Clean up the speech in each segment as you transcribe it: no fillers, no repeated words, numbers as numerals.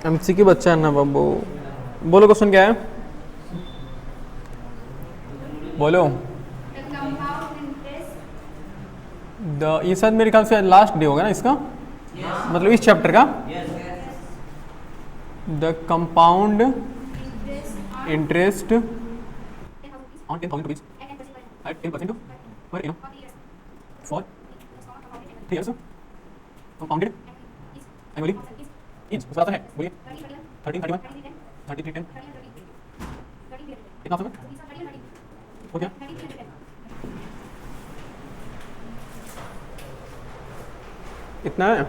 MCQ बच्चा है ना बाबू। बोलो क्वेश्चन क्या है, बोलो। ये शायद मेरे ख्याल से लास्ट डे होगा ना इसका, मतलब इस चैप्टर का। The compound interest on 10,000 rupees at 10% per annum for 3 years compounded annually is उसका है, बोलिए 13, 31, 33, 10 कितना समय हो गया। इतना है,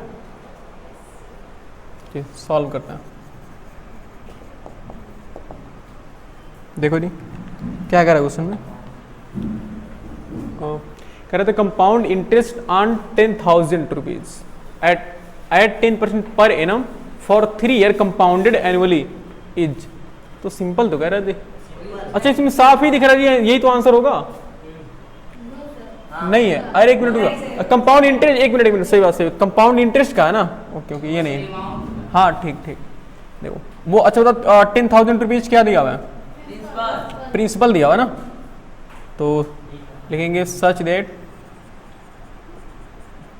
ठीक सॉल्व करते हैं। देखो जी क्या कह रहा है क्वेश्चन में, कह रहे थे compound interest on 10,000 rupees at 10% per annum for 3 year compounded annually is. तो सिंपल तो कह रहे थे। अच्छा इसमें साफ ही दिख रहा है, यही तो आंसर होगा। नहीं है, अरे एक मिनट होगा, कंपाउंड इंटरेस्ट, एक मिनट सही बात, सही कंपाउंड इंटरेस्ट का है ना। ओके ओके, ये नहीं है, हाँ ठीक ठीक। देखो वो अच्छा बता 10,000 रुपीज क्या दिया हुआ है, प्रिंसिपल दिया हुआ ना। तो लिखेंगे सच दैट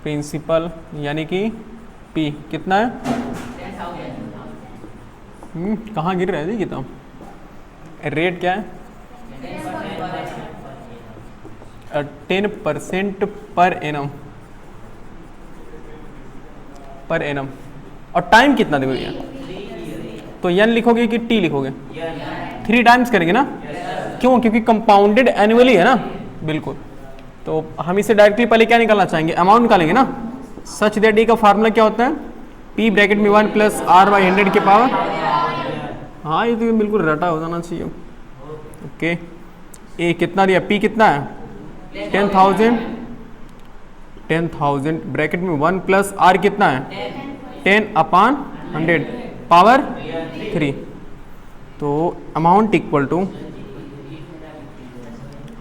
प्रिंसिपल यानी कि पी कितना है, कहाँ गिर रहा है जी किताब, रेट क्या है 10% पर एनम, पर एनम। और टाइम कितना देखोगे, तो एन लिखोगे कि टी लिखोगे, 3 टाइम्स करेंगे ना, क्यों, क्योंकि कंपाउंडेड एनुअली है ना, बिल्कुल। तो हम इसे डायरेक्टली पहले क्या निकालना चाहेंगे, अमाउंट निकालेंगे ना। सच दैट डी का फार्मूला क्या होता है, पी ब्रैकेट में 1 + r/100 के पावर, हाँ ये तो बिल्कुल रटा हो जाना चाहिए। ओके ए कितना दिया, पी कितना है 10,000 ब्रैकेट में 1 + r कितना है 10/100 पावर 3। तो अमाउंट इक्वल टू,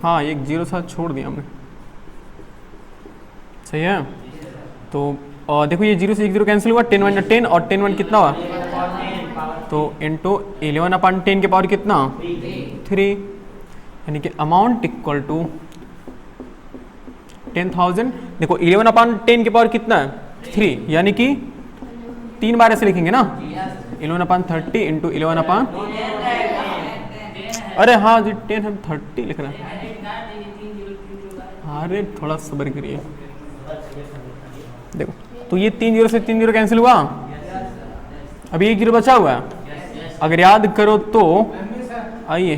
हाँ एक जीरो साथ छोड़ दिया हमने, सही है। तो देखो ये 0 से 1 0 कैंसिल हुआ, 10 1 10 और 10 1 कितना हुआ, तो इंटू 11/10 के पावर कितना 3, यानी कि अमाउंट इक्वल टू 10,000। देखो 11/10 के पावर कितना है 3, यानी कि 3 बार ऐसे लिखेंगे ना, 11/30 इंटू 11 अरे हाँ जी 10 हम 30 लिख रहे हैं, अरे थोड़ा सब्र करिए। देखो तो ये 3 0 से 3 0 कैंसिल हुआ, अभी 1 0 बचा हुआ है। अगर याद करो तो आइए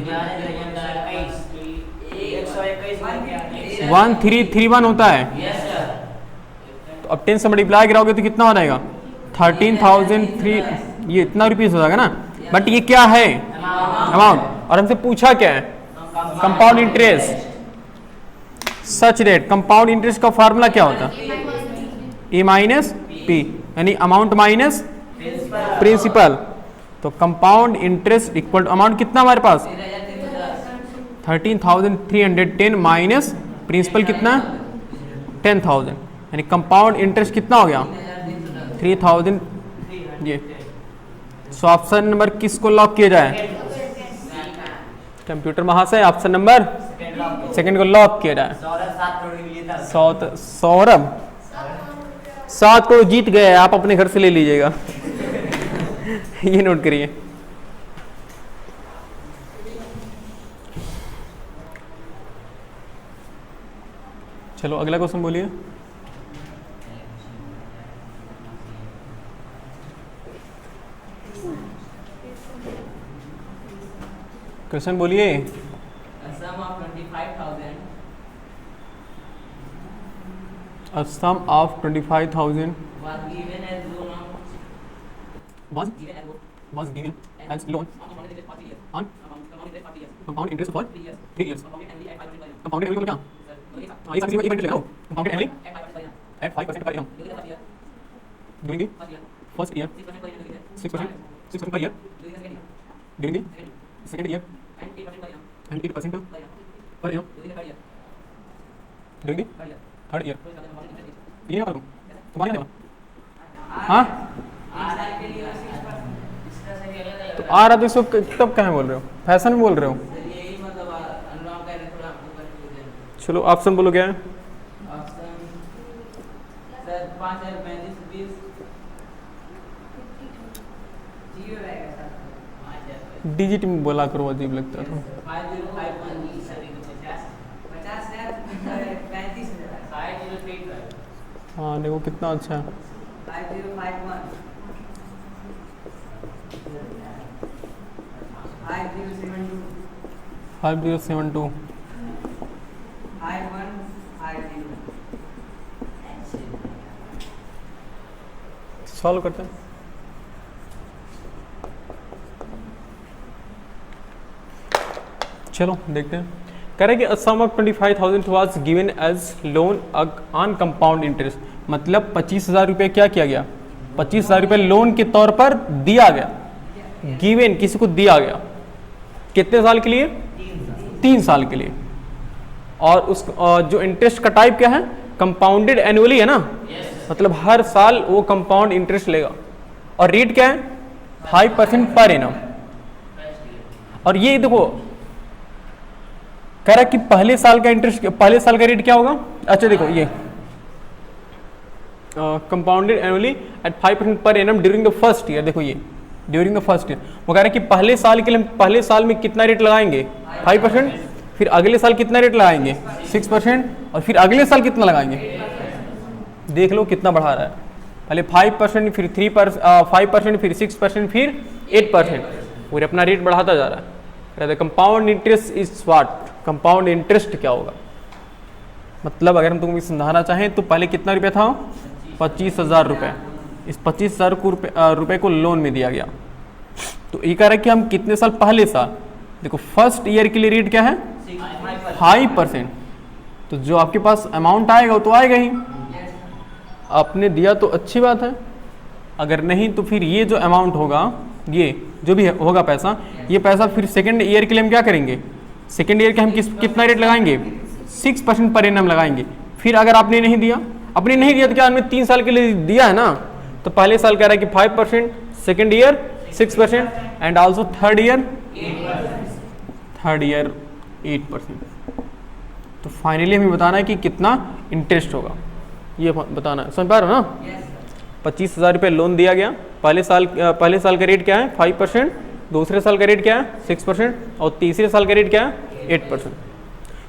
1331 होता है, तो अब 10 से मल्टीप्लाई कराओगे तो कितना हो जाएगा 13,003, ये इतना रुपीज हो जाएगा ना। बट ये क्या है अमाउंट, और हमसे पूछा क्या है compound interest. Such that compound interest का फॉर्मूला क्या होता है, ए माइनस पी, यानी अमाउंट माइनस प्रिंसिपल। तो compound interest equal to amount कितना हमारे पास 13,310 माइनस प्रिंसिपल कितना 10,000, यानी कंपाउंड इंटरेस्ट कितना हो गया 3,000। ये सो ऑप्शन नंबर किसको लॉक किया जाए, कंप्यूटर महाशय ऑप्शन नंबर सेकंड को लॉक किया जाए। सौरभ 7 करोड़ जीत गए, आप अपने घर से ले लीजिएगा ये नोट करिए। चलो अगला क्वेश्चन बोलिए। क्वेश्चन बोलिए। A sum of 25,000 was given as loan on compound interest for 3 years। compounded annually क्या, ये सारी चीजें एक मिनट लगाओ, compounded annually at 5% per annum during the first year, 6% per year during the second year and 8% per annum during the third year. ये क्या करूँ तुम्हारे यहाँ, हाँ तो आ रहा तो इसको तब कहाँ बोल रहे हो, फैशन में बोल रहे हो? यही मतलब अनुमान कर रहे थोड़ा आपको कंफ्यूजन। चलो ऑप्शन बोलो क्या है? ऑप्शन सर 5035 20 जीरो रहेगा सर 5000 डिजिट में बोला करो, अजीब लगता था। 5051 सभी को 50 है 35 है 5035 हाँ देखो कितना अच्छा है। 5051 5072 5072 5150 सॉल्व करते हैं। चलो देखते हैं। कह रहे कि a sum of 25,000 was given as loan on compound interest, मतलब 25,000 रुपये क्या किया गया, 25,000 रुपये लोन के तौर पर दिया गया, गिवन किसी को दिया गया, कितने साल के लिए? 3 साल के लिए। और उस जो इंटरेस्ट का टाइप क्या है, कंपाउंडेड एनुअली है ना, मतलब हर साल वो कंपाउंड इंटरेस्ट लेगा। और रेट क्या है? 5% पर एनम। और ये देखो कह रहा है कि पहले साल का इंटरेस्ट, पहले साल का रेट क्या होगा? अच्छा देखो ये compounded annually at 5% per annum during the first year. देखो ये ड्यूरिंग द फर्स्ट ईयर, वो कह रहा है कि पहले साल के लिए हम पहले साल में कितना रेट लगाएंगे? 5%। फिर अगले साल कितना रेट लगाएंगे? 6%। और फिर अगले साल कितना लगाएंगे? देख लो कितना बढ़ा रहा है, पहले 5%, फिर 5%, फिर 6%, फिर 8%, पूरे अपना रेट बढ़ाता जा रहा है। कहते compound interest is what, compound interest क्या होगा? मतलब अगर हम तुमको समझाना चाहें तो पहले कितना रुपया था? 25,000 रुपये। इस 25,000 रुपये को लोन में दिया गया। तो ये कह रहा है कि हम कितने साल पहले साल, देखो फर्स्ट ईयर के लिए रेट क्या है? 5%। तो जो आपके पास अमाउंट आएगा वो तो आएगा ही, आपने दिया तो अच्छी बात है, अगर नहीं तो फिर ये जो अमाउंट होगा, ये जो भी होगा पैसा, ये पैसा फिर सेकेंड ईयर के लिए हम क्या करेंगे? सेकेंड ईयर के हम कितना रेट लगाएंगे? 6% पर एनम लगाएंगे। फिर अगर आपने नहीं दिया, आपने नहीं दिया तो क्या हमने 3 साल के लिए दिया है ना, तो पहले साल कह रहा है कि 5%, second year 6% and also third year 8%। तो फाइनली हमें बताना है कि कितना इंटरेस्ट होगा, ये बताना है। समझ पा रहे हो ना? 25,000 रुपये लोन दिया गया, पहले साल का रेट क्या है? 5%, दूसरे साल का रेट क्या है? 6%, और तीसरे साल का रेट क्या है? 8%।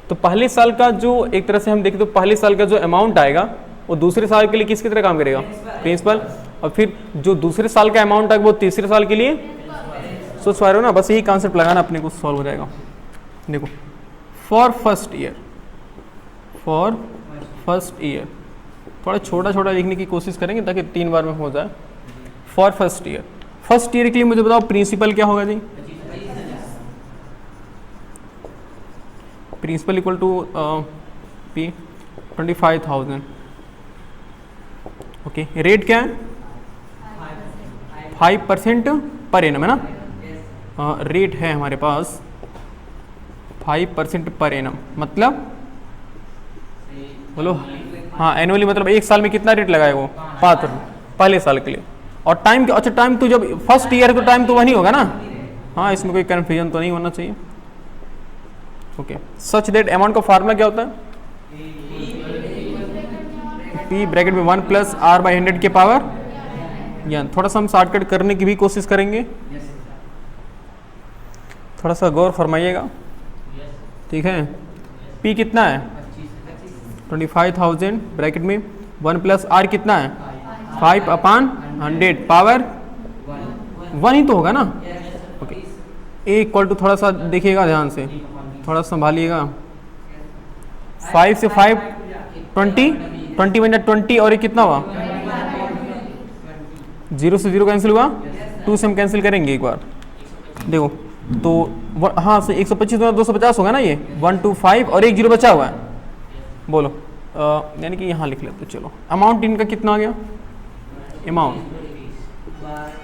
तो पहले साल का जो एक तरह से हम देखें तो पहले साल का जो अमाउंट आएगा वो दूसरे साल के लिए किसकी तरह काम करेगा? प्रिंसिपल। और फिर जो दूसरे साल का अमाउंट आएगा वो तीसरे साल के लिए सोच पा रहे हो ना? बस यही कॉन्सेप्ट लगाना, अपने को सॉल्व हो जाएगा। देखो फॉर फर्स्ट ईयर थोड़ा छोटा छोटा लिखने की कोशिश करेंगे ताकि 3 बार में हो जाए। फॉर फर्स्ट ईयर के लिए मुझे बताओ प्रिंसिपल क्या होगा जी? Principal equal to P 25,000। Okay, rate क्या है? 5% पर एनम है ना? रेट है हमारे पास 5% पर एनम, मतलब बोलो हाँ एनुअली, मतलब एक साल में कितना रेट लगाएगा वो? 5% पहले साल के लिए। और टाइम, अच्छा टाइम तो जब फर्स्ट ईयर तो टाइम तो वही होगा ना? हाँ, इसमें कोई कन्फ्यूजन तो नहीं होना चाहिए। ओके, सच दैट अमाउंट का फार्मूला क्या होता है? P ब्रैकेट में 1 + R/100 के पावर n। थोड़ा सा हम शॉर्टकट करने की भी कोशिश करेंगे, थोड़ा सा गौर फरमाइएगा, ठीक है? P कितना है? 25,000 ब्रैकेट में 1 + R कितना है? 5/100 पावर 1 ही तो होगा ना? ओके, A इक्वल टू, थोड़ा सा देखिएगा ध्यान से, थोड़ा संभालिएगा। 5 से 5 20 बन 20, और ये कितना हुआ? 0 से 0 कैंसिल हुआ, 2 से हम कैंसिल करेंगे एक बार। देखो तो हाँ, 125 250 होगा ना? ये 1 2 5 और 1 0 बचा हुआ है, बोलो। यानी कि यहाँ लिख लेते। चलो अमाउंट इनका कितना आ गया?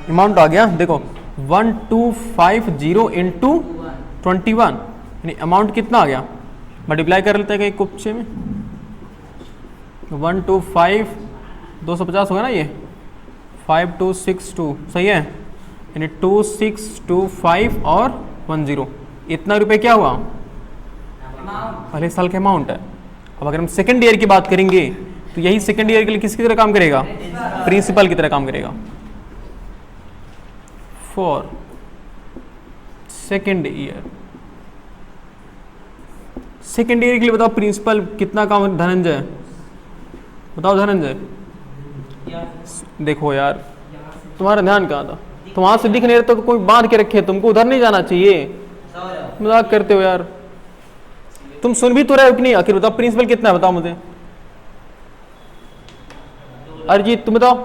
अमाउंट आ गया, देखो 1250 इंटू 21, यानी अमाउंट कितना आ गया? मल्टीप्लाई कर लेते हैं एक कुप्चे में, 125 250 होगा ना? ये 5262 सही है। यानी 2625 और 10, इतना रुपए क्या हुआ? अमाउंट पहले साल का अमाउंट है। अब अगर हम सेकंड ईयर की बात करेंगे तो यही सेकंड ईयर के लिए किसकी तरह काम करेगा? प्रिंसिपल की तरह काम करेगा। For second year, second year के लिए बताओ प्रिंसिपल कितना काम? धनंजय बताओ, धनंजय देखो यार तुम्हारा ध्यान कहाँ था? तुम वहां से दिख नहीं रहे तो कोई बांध के रखे, तुमको उधर नहीं जाना चाहिए। मजाक करते हो यार, तुम सुन भी तो रहे हो कि नहीं? आखिर बताओ प्रिंसिपल कितना है, बताओ मुझे। अरिजीत तुम बताओ।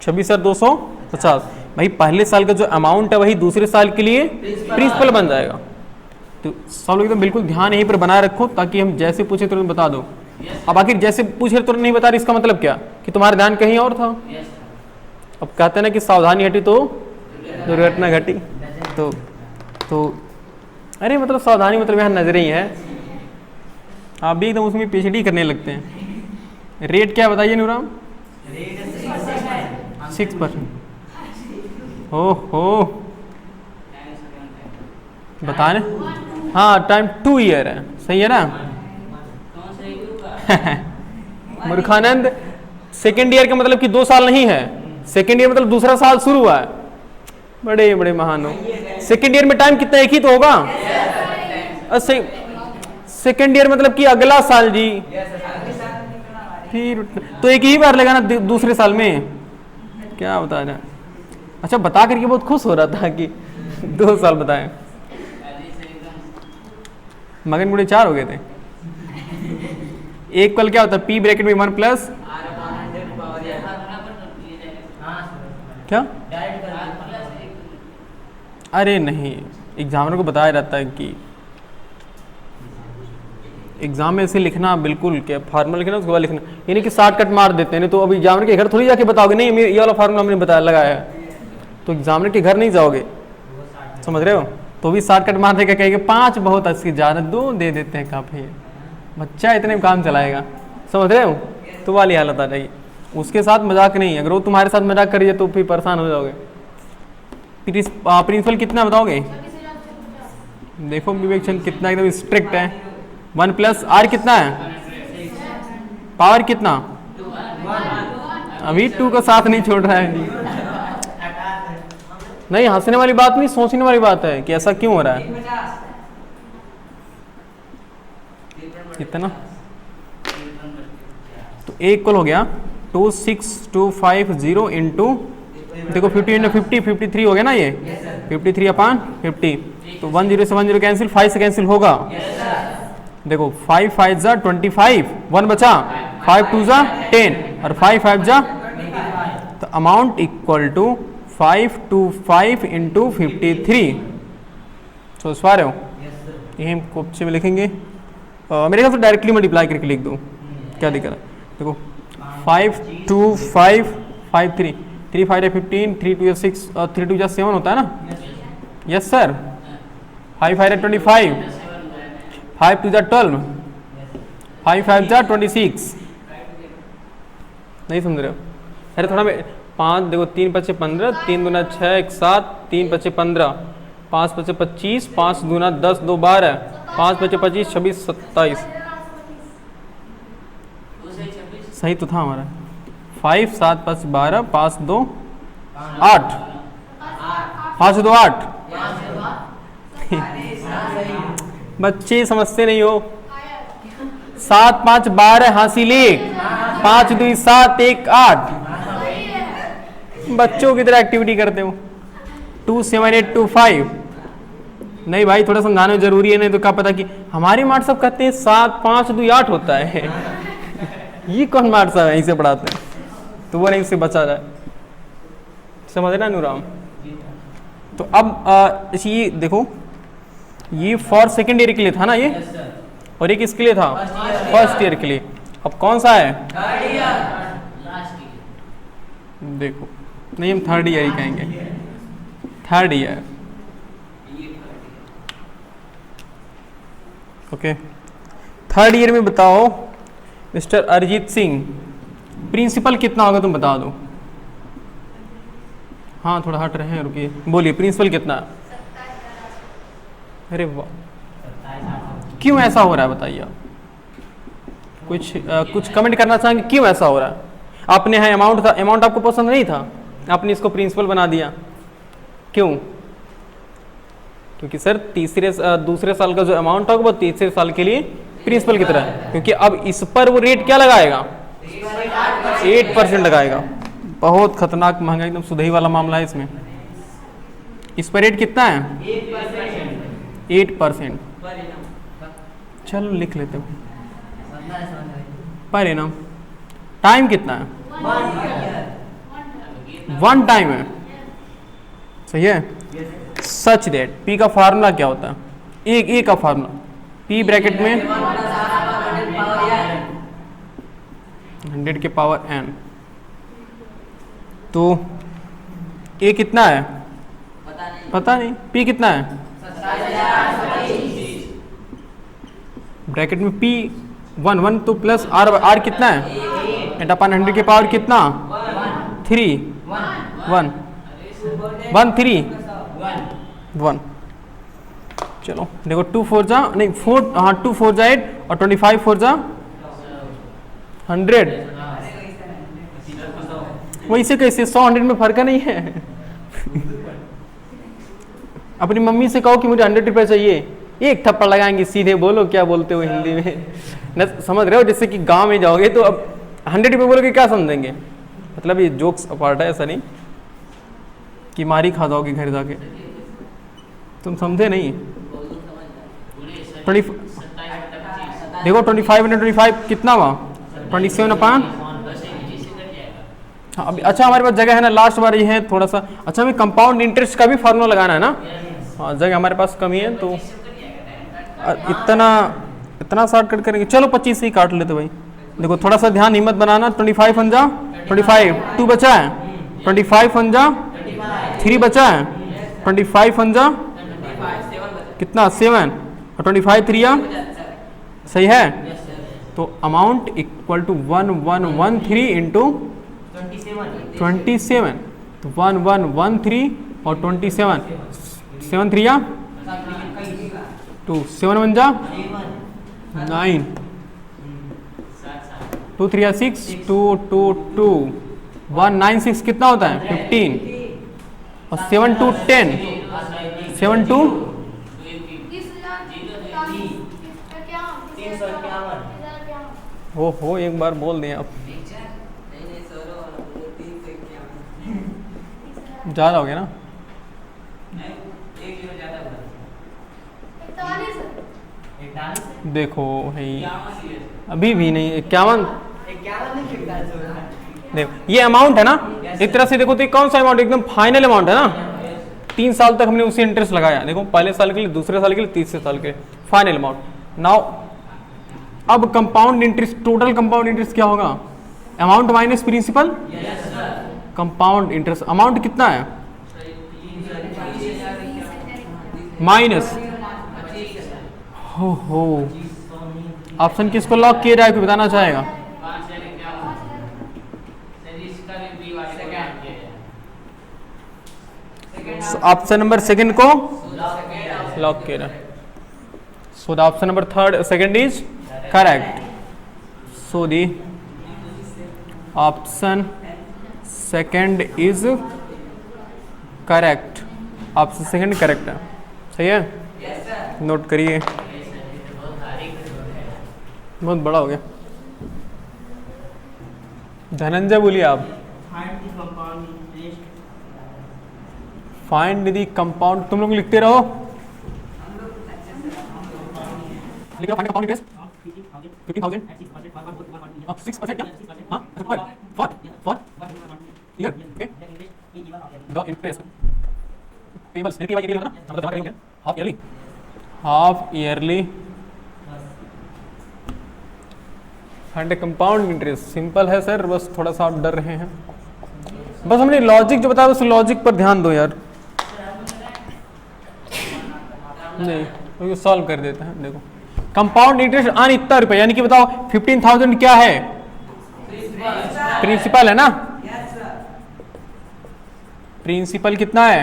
26,250। भाई पहले साल का जो अमाउंट है वही दूसरे साल के लिए प्रिंसिपल बन जाएगा। तो सब लोग एकदम बिल्कुल ध्यान यहीं पर बनाए रखो ताकि हम जैसे पूछे तुरंत बता दो। अब आखिर जैसे पूछे तुरंत नहीं बता रहे, इसका मतलब क्या कि तुम्हारा ध्यान कहीं और था। अब कहते हैं ना कि सावधानी हटी तो दुर्घटना घटी। तो अरे मतलब सावधानी मतलब यहाँ नजर ही है, आप भी एकदम उसमें पीएचडी करने लगते हैं। रेट क्या बताइए नूराम? 6%। ओहो बता रहे, हाँ टाइम 2 ईयर है, सही है ना? मूर्खानंद, सेकेंड ईयर का मतलब कि 2 साल नहीं है, सेकेंड ईयर मतलब दूसरा साल शुरू हुआ है। बड़े बड़े महान हो। सेकेंड ईयर में टाइम कितना? एक ही तो होगा। सेकेंड ईयर मतलब कि अगला साल जी, फिर तो एक ही बार लेगा ना दूसरे साल में, क्या बता रहे? अच्छा बता करके बहुत खुश हो रहा था कि 2 साल बताए, मगन गुड़े 4 हो गए थे। एक कल क्या होता है? पी ब्रैकेट में 1 प्लस क्या? अरे नहीं, एग्जामिनर को बताया जाता है कि एग्जाम में ऐसे लिखना, बिल्कुल क्या फार्मूला लिखना उसके बाद लिखना, यानी कि शॉर्टकट मार देते हैं। नहीं तो अभी एग्जामिनर के घर थोड़ी जाके बताओगे नहीं ये वाला फार्मूला हमने बताया लगाया है, तो एग्जामिनर के घर नहीं जाओगे, समझ रहे हो? तो भी शॉर्टकट मार देगा, कहेंगे 5 बहुत अच्छी, ज़्यादा 2 दे देते हैं काफ़ी, बच्चा इतने में काम चलाएगा, समझ रहे हो? तो वाली हालत आ जाएगी। उसके साथ मजाक नहीं, अगर वो तुम्हारे साथ मजाक करिए तो फिर परेशान हो जाओगे। प्रिंसिपल कितना बताओगे? देखो विवेक कितना एकदम स्ट्रिक्ट है। 1 प्लस आर कितना है? पावर कितना? अभी 2 का साथ नहीं छोड़ रहा है। नहीं हंसने वाली बात नहीं, सोचने वाली बात है कि ऐसा क्यों हो रहा है। कितना? तो एक कॉल हो गया 26250 इंटू, देखो 50 इंटू 50 53 हो गया ना, ये 53/50। तो 10 से 10 कैंसिल, 5 से कैंसिल होगा। देखो 5 5 जा 25, 1 बचा, 5 2 जा 10 और 5 5 जा, तो अमाउंट इक्वल टू 525 इंटू 53। समझ पा रहे हो? यही हम क्वेश्चन में लिखेंगे। मेरे ख्याल से डायरेक्टली मल्टीप्लाई करके लिख दूँ, क्या दिक्कत है? देखो 525 53, 3 5 15, 3 2 6, 3 2 7 होता है ना? Yes sir. 5 5 25, 5 2 12, 5 5 26। नहीं समझ रहे हो? अरे थोड़ा मैं 5 देखो, 3 5 15, 3 दूना 6 1 7, 3 5 15, 5 5 25, 5 दूना 10 2 12, 5 5 25 26 27। सही तो था हमारा। 5 7 5 12, 5 2 8, 5 2 8। बच्चे समझते नहीं हो। 7 5 12 हासिल 1, 5 2 7 1 8। बच्चों की तरह एक्टिविटी करते हो। 2 7 8 2 5। नहीं भाई थोड़ा समझाना जरूरी है, नहीं तो क्या पता कि हमारे मार्ट सब कहते हैं 7 5 2 8 होता है। ये कौन मार्ट सब है इसे पढ़ाते हैं, तो वो नहीं उससे बचा जाए। समझ रहे ना नूराम? तो अब ये देखो, ये फॉर सेकेंड ईयर के लिए था ना ये, और ये किसके लिए था? फर्स्ट ईयर के लिए। अब कौन सा है? देखो नहीं, हम थर्ड ईयर ही कहेंगे। Third year, okay. Third year में बताओ मिस्टर अरिजीत सिंह, प्रिंसिपल कितना होगा तुम बता दो। हाँ थोड़ा हट रहे हैं, रुकिए, बोलिए प्रिंसिपल कितना है? अरे वाह, क्यों ऐसा हो रहा है बताइए आप? कुछ कमेंट करना चाहेंगे क्यों ऐसा हो रहा है? आपने है अमाउंट था, अमाउंट आपको पसंद नहीं था, आपने इसको प्रिंसिपल बना दिया, क्यों? क्योंकि सर दूसरे साल का जो अमाउंट होगा वो तीसरे साल के लिए प्रिंसिपल की तरह है, क्योंकि अब इस पर वो रेट क्या लगाएगा? 8% लगाएगा। बहुत खतरनाक महंगा, एकदम सुधई वाला मामला है इसमें। इस पर रेट कितना है? 8%। चलो लिख लेते हैं पर एनम। टाइम कितना है? 1 टाइम है, सही है। सच दैट पी का फार्मूला क्या होता है? ए का फार्मूला, पी ब्रैकेट में 100 के पावर n। तो ए कितना है? पता नहीं। पी कितना है? ब्रैकेट में पी 1 तो प्लस आर कितना है? 8/100 के पावर कितना? 3 1 1 3 1। चलो देखो 2 4 जा नहीं 4, हाँ 2 4 जा 8 और 25 4 जा 100। वैसे कैसे 100 100 में फर्क नहीं है। अपनी मम्मी से कहो कि मुझे 100 रुपये चाहिए, एक थप्पड़ लगाएंगे सीधे, बोलो क्या बोलते हो हिंदी में, न समझ रहे हो? जैसे कि गांव में जाओगे तो अब 100 रुपये बोलोगे क्या समझेंगे? मतलब ये जोक्स अपार्ट है, ऐसा नहीं कि मारी खा जाओगे घर जाके, तुम समझे नहीं। 20 देखो 25 × 25 कितना हुआ? 27/। हाँ अभी अच्छा हमारे पास जगह है ना, लास्ट बार ये है थोड़ा सा। अच्छा हमें कंपाउंड इंटरेस्ट का भी फार्मूला लगाना है ना, हाँ जगह हमारे पास कमी है तो इतना शॉर्टकट करेंगे। चलो 25 ही काट लेते भाई। देखो थोड़ा सा ध्यान हिम्मत बनाना। 25 1 जा 25, 2 बचा है, 25 1 जा 3 बचा है, 25 1 जा कितना 7 और 25 3 या सही है। तो अमाउंट इक्वल टू 1113 इंटू 27, तो 1113 और 27 7 3 या 2 7 1 जा 9 2 3 या 6 2 2 2 196 कितना होता है? 15 और 7 2 10 7 2 हो एक बार बोल दें आप, ज़्यादा हो गया ना। देखो भाई अभी भी नहीं 51। देखो ये अमाउंट है ना, एक तरह से देखो तो कौन सा अमाउंट? एकदम फाइनल अमाउंट है ना। 3 साल तक हमने उसी इंटरेस्ट लगाया, देखो पहले साल के लिए, दूसरे साल के लिए, तीसरे साल के लिए, फाइनल अमाउंट। नाउ अब compound interest, total compound interest क्या होगा? Amount minus principal. Compound interest amount कितना है? माइनस हो ऑप्शन किसको लॉक किया जाए, कोई बताना चाहेगा? ऑप्शन नंबर सेकंड को लॉक किया जाए। So the option number second is correct. So the option second is correct. Option second correct है, सही है। नोट करिए, बहुत बड़ा हो गया। धनंजय बोलिए आप। फाइंड दी कंपाउंड, तुम लोग लिखते रहो। लिखो फाइंड कंपाउंड इंटरेस्ट 15,000 6% क्या? हाँ for year okay the interest payables negative वाई ना, मतलब जमा करेंगे half yearly and compound interest. Simple है सर, बस थोड़ा सा आप डर रहे हैं। बस हमने लॉजिक जो बताया, बस लॉजिक पर ध्यान दो यार। नहीं तो सॉल्व कर देते हैं। देखो कंपाउंड इंटरेस्ट आन इतना रुपए, यानी कि बताओ 15,000 क्या है? प्रिंसिपल है ना, प्रिंसिपल कितना है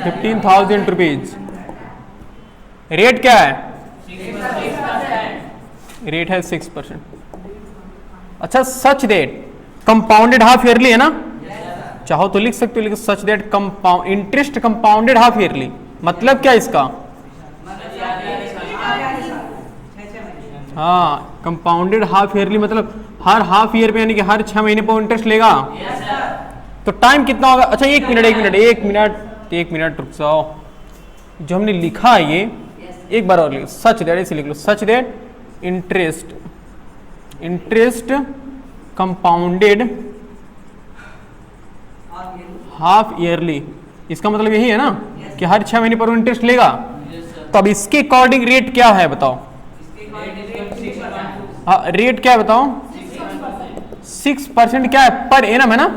15,000 रुपीज। रेट क्या है? रेट है 6%। अच्छा, such that compounded half yearly है ना? चाहो तो लिख सकते हो, लेकिन सच that compound interest compounded half yearly मतलब क्या इसका? हाँ, कंपाउंडेड हाफ ईयरली मतलब हर हाफ ईयर पे, यानी कि हर 6 महीने पर इंटरेस्ट लेगा। तो टाइम कितना होगा? अच्छा, एक मिनट रुक जाओ। जो हमने लिखा है ये एक बार और लिखो, सच दैट, ऐसे लिख लो, such that interest compounded half yearly, इसका मतलब यही है ना कि हर 6 महीने पर इंटरेस्ट लेगा। तो अब इसके अकॉर्डिंग रेट क्या है बताओ? हाँ, रेट क्या है बताओ? 6% क्या है? पर एनम है ना?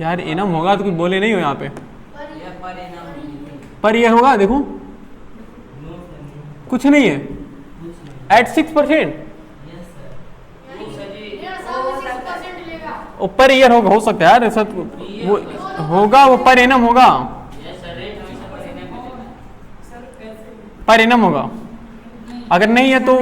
यार एनम होगा तो कुछ बोले नहीं हो यहाँ पे। पर ईयर होगा, देखो कुछ नहीं है एट 6%। पर ईयर होगा, हो सकता है यार ऐसा, वो होगा, वो पर एनम होगा, पर एनम होगा। अगर नहीं है तो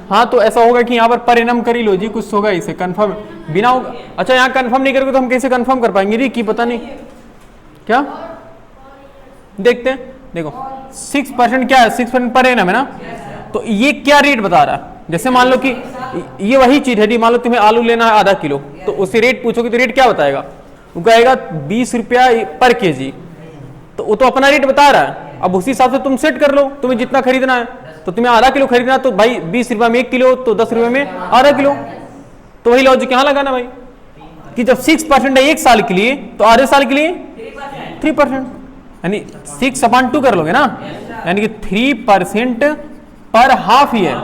हाँ, तो ऐसा होगा कि यहाँ पर एनम कर ही लो जी, कुछ होगा इसे कंफर्म बिना होगा। अच्छा, यहाँ कंफर्म नहीं करोगे तो हम कैसे कंफर्म कर पाएंगे जी कि पता नहीं क्या? देखते हैं, देखो 6% क्या है? 6% पर एनम है ना? तो ये क्या रेट बता रहा है? जैसे मान लो कि ये वही चीज है, मान लो तुम्हें आलू लेना है आधा किलो, तो उससे रेट पूछोगे तो रेट क्या बताएगा? वो कहेगा 20 रुपया पर केजी। तो वो तो अपना रेट बता रहा है। अब उसी हिसाब से तुम सेट कर लो, तुम्हें जितना खरीदना है। तो तुम्हें आधा किलो खरीदना है तो भाई 20 रुपया में 1 किलो, तो 10 रुपये में आधा किलो। तो वही लॉजिक यहाँ लगाना भाई कि जब 6% है 1 साल के लिए, तो आधे साल के लिए 3%, यानी 6/2 कर लोगे ना, यानी कि 3% पर हाफ ईयर।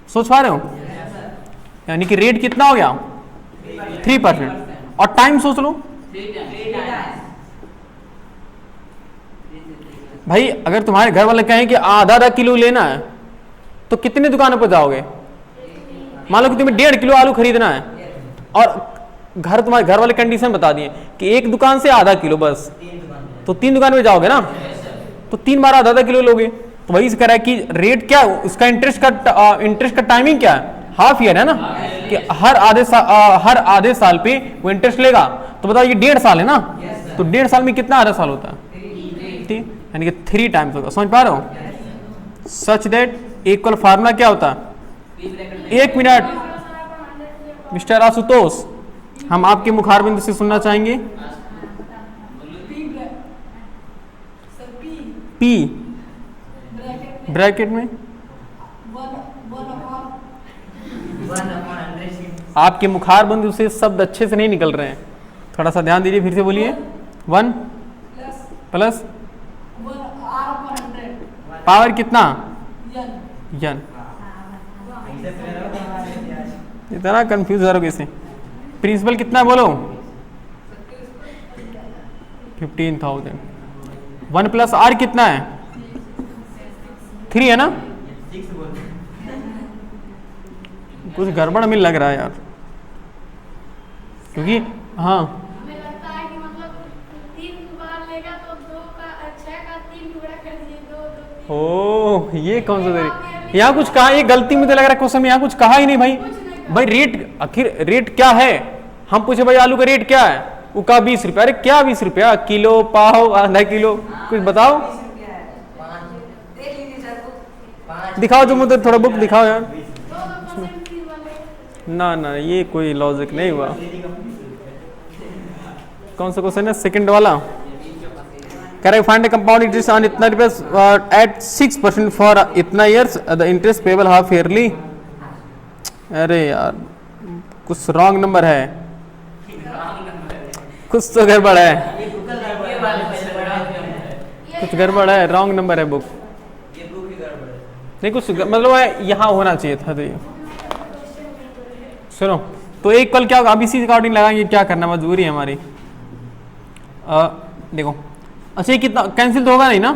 सोच पा रहे हो? यानी कि रेट कितना हो गया? 3%। और टाइम सोच लो भाई, अगर तुम्हारे घर वाले कहें कि आधा किलो लेना है तो कितने दुकानों पर जाओगे? मान लो कि तुम्हें 1.5 किलो आलू खरीदना है और तुम्हारे घर वाले कंडीशन बता दिए कि एक दुकान से आधा किलो बस, तो 3 दुकान में जाओगे ना, तो 3 बार आधा किलो लोगे। तो वही से कह रहा है कि रेट क्या, उसका इंटरेस्ट का टाइमिंग क्या है? हाफ ईयर है ना, कि हर आधे साल पे वो इंटरेस्ट लेगा। तो बताओ ये 1.5 साल है ना, तो 1.5 साल में कितना आधा साल होता है? ठीक, यानी कि 3 टाइम्स होगा। समझ पा रहे हो? सच दैट इक्वल फार्मूला क्या होता है? 1 मिनट मिस्टर आशुतोष, हम आपके मुखारबिंद से सुनना चाहेंगे। पी ब्रैकेट में आपके मुखारबिंद से शब्द अच्छे से नहीं निकल रहे हैं, थोड़ा सा ध्यान दीजिए। फिर से बोलिए। 1 प्लस पावर कितना? यन। इतना कंफ्यूज हो कैसे? प्रिंसिपल कितना बोलो? 15,000। 1 प्लस आर कितना है? 3 है ना? कुछ गड़बड़ हमें लग रहा है यार, क्योंकि हाँ हमें लगता है कि मतलब 3 बार लेगा तो 2 का 6 का 3 टुकड़ा कर दिए, 2 ओ ये कौन सा तरीका? यहाँ कुछ कहा, ये गलती मुझे लग रहा है क्वेश्चन में यहाँ कुछ कहा ही नहीं भाई। भाई रेट, आखिर रेट क्या है? हम पूछे भाई आलू का रेट क्या है, वो कहा 20 रुपया। अरे क्या 20 रुपया? किलो, पाव, आधा किलो, कुछ बताओ। दिखाओ जो मुझे थोड़ा बुक दिखाओ यार। ना ना, ये कोई लॉजिक नहीं हुआ। कौन सा क्वेश्चन है? सेकंड वाला। Correct, find the compound interest on इतना रुपया एट 6% फॉर इतना years, the interest payable half yearly. अरे यार कुछ रॉन्ग नंबर है, कुछ तो गड़बड़ है, कुछ गड़बड़ है, रॉन्ग नंबर है बुक। नहीं कुछ मतलब है, यहाँ होना चाहिए था। तो ये सुनो, तो एक कल क्या होगा, अब इसी अकॉर्डिंग लगाएंगे, क्या करना मजबूरी है हमारी। देखो अच्छा, ये कितना कैंसिल तो होगा नहीं ना?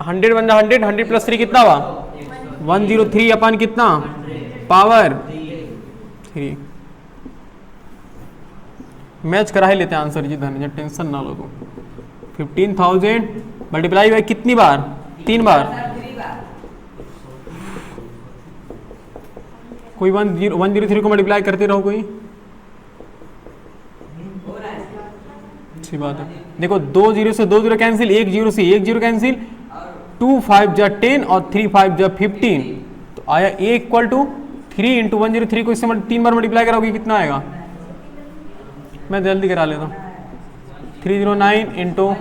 100 बन जा, 100 प्लस 3 कितना हुआ? 103 अपन कितना? पावर 3। मैच करा ही लेते हैं आंसर जी धनंजय, टेंशन ना लो तुम। 15,000 मल्टीप्लाई बाई कितनी बार? 3 बार। कोई 103 को मल्टीप्लाई करते रहो कोई, अच्छी बात है। देखो 2 0 से 2 0 कैंसिल, 1 0 से 1 0 कैंसिल, 2 5 जा 10 और 3 5 जा 15, तो आया A इक्वल टू 3 इंटू 103 को इससे 3 बार मल्टीप्लाई कराओगे कितना आएगा? मैं जल्दी करा लेता हूँ। 309 इंटू,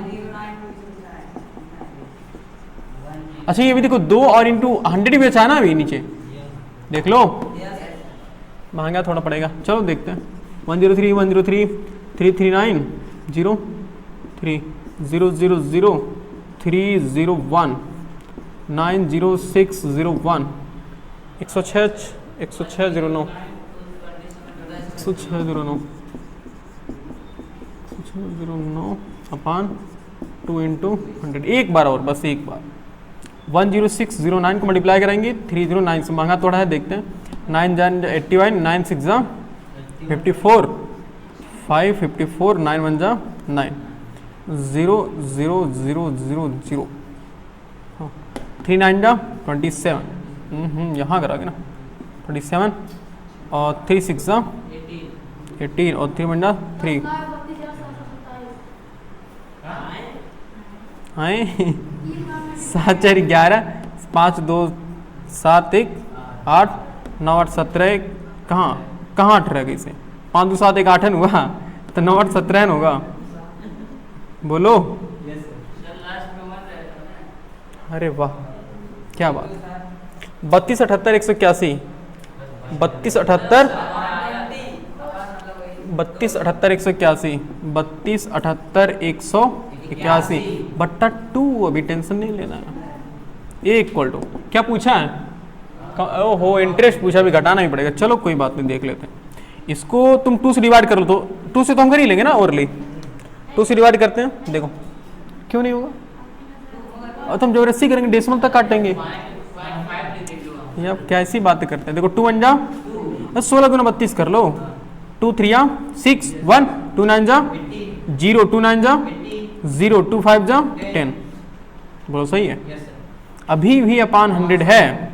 अच्छा ये भी देखो 2 और इंटू 100 भी अच्छा ना अभी नीचे, देख लो महंगा थोड़ा पड़ेगा, चलो देखते हैं। 103 103 339 0 3 0 0 0 3 0 1 9 0 6 0 1 106 10609 10609 10609 अपान 2 इंटू 100, एक बार और, बस एक बार। 10609 को मल्टीप्लाई करेंगे 309 से, महंगा थोड़ा है, देखते हैं। 9 जान 81, 9 6 जा 54, 5 54, 9 1 जा 9, 0 0 0 0 0, 3 9 जा 27, यहाँ कराओगे ना 27, और 3 6 जा 18 और 3 1 जा 3, आए 7 4 11, 5 2 7 1 8, 9 8 17, कहाँ 8 रह गई से, 5 2 7 1 8 हुआ, तो 9 8 17 होगा, बोलो। अरे वाह क्या बात। 32 78 181, 32 78 32 78 181, 32 78 181 बट्टा 2, अभी टेंशन नहीं लेना है। ए इक्वल टू क्या पूछा है? ओहो इंटरेस्ट पूछा, भी घटाना ही पड़ेगा, चलो कोई बात नहीं, देख लेते हैं इसको। तुम 2 से डिवाइड कर लो, तो 2 से तो हम कर ही लेंगे ना, ओवरली 2 से डिवाइड करते हैं, देखो क्यों नहीं होगा, और तुम जबरदस्ती करेंगे, डेसिमल तक काटेंगे, ये आप कैसी बातें करते हैं। देखो 2 1 जा 16 गुना 32 कर लो, 2 3 6 1, 2 9 जा 0, 2 9 जा 0, 2 5 जा 10, बोलो सही है। अभी भी अपान 100 है।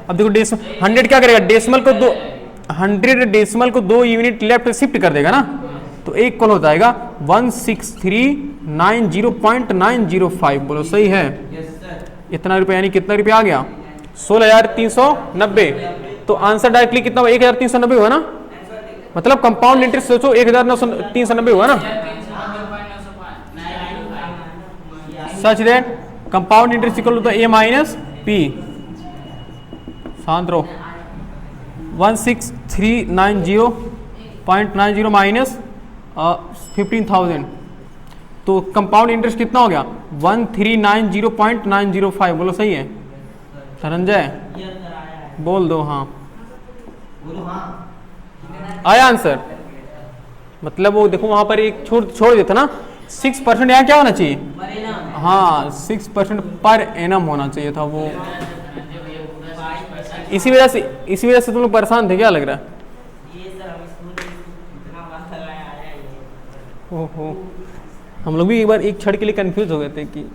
अब देखो 100 क्या करेगा, डेसिमल को 100 डेसिमल को 2 यूनिट लेफ्ट शिफ्ट कर देगा ना, तो एक कॉल हो जाएगा 16390.905, बोलो सही है। इतना रुपया यानी कितना रुपया आ गया? 16,390। तो आंसर डायरेक्टली कितना हुआ? 1,390 हुआ ना, मतलब कंपाउंड इंटरेस्ट सोचो 1,390 हुआ ना। Such that compound interest equal to A minus P. शांत रहो। 16390.90 माइनस 15,000, तो कंपाउंड इंटरेस्ट कितना हो गया? 1,390.905, बोलो सही है। धनंजय बोल दो हाँ, आया आंसर। मतलब वो देखो वहां पर एक छोड़ देता ना, 6% यहाँ क्या होना चाहिए? हाँ 6% पर एनम होना चाहिए था वो, इसी वजह से तुम लोग परेशान थे क्या लग रहा है? ओहो हम लोग भी एक बार एक क्षण के लिए कंफ्यूज हो गए थे कि